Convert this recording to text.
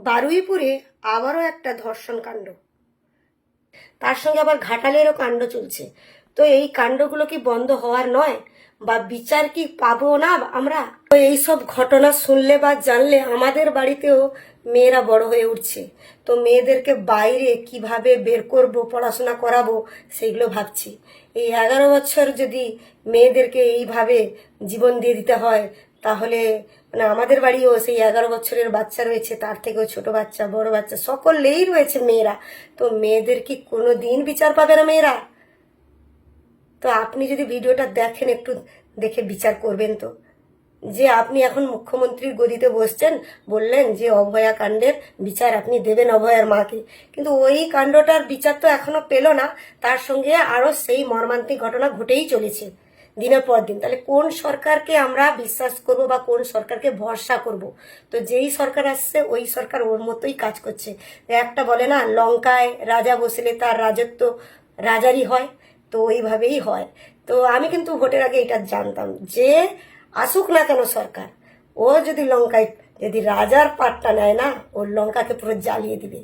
বারুইপুরে আবারও একটা ধর্ষণ কাণ্ড, তার সঙ্গে আবার ঘাটালেরও কাণ্ড চলছে। তো এই কাণ্ডগুলো কি বন্ধ হওয়ার নয়, বা বিচার কি পাবো না আমরা? তো এইসব ঘটনা শুনলে বা জানলে আমাদের বাড়িতেও মেয়েরা বড় হয়ে উঠছে। তো মেয়েদেরকে বাইরে কিভাবে বের করব, পড়াশোনা করাবো, সেগুলো ভাবছি। এই 11 বছর যদি মেয়েদেরকে এইভাবে জীবন দিয়ে দিতে হয়, তাহলে মানে আমাদের বাড়িও সেই 11 বছরের বাচ্চা রয়েছে, তার থেকেও ছোট বাচ্চা, বড় বাচ্চা, সকলেই রয়েছে মেয়েরা। তো মেয়েদের কি কোনো দিন বিচার পাবে না মেয়েরা? তো আপনি যদি ভিডিওটা দেখেন, একটু দেখে বিচার করবেন। তো যে আপনি এখন মুখ্যমন্ত্রীর গদিতে বসছেন, বললেন যে অভয়া কাণ্ডের বিচার আপনি দেবেন অভয়ার মাকে, কিন্তু ওই কাণ্ডটার বিচার তো এখনো পেল না। তার সঙ্গে আরো সেই মর্মান্তিক ঘটনা ঘটেই চলেছে দিনের পর দিন। তাহলে কোন সরকারকে আমরা বিশ্বাস করব বা কোন সরকারকে ভরসা করব? তো যেই সরকার আসছে ওই সরকার ওর মতোই কাজ করছে। একটা বলে না, লঙ্কায় রাজা বসলে তার রাজত্ব রাজারই হয়, তো ওইভাবেই হয়। তো আমি কিন্তু ভোটের আগে এটা জানতাম যে আসুক না কেন সরকার, ও যদি লঙ্কায় যদি রাজার পাটটা নেয় না, ওর লঙ্কাকে পুরো জ্বালিয়ে দিবে।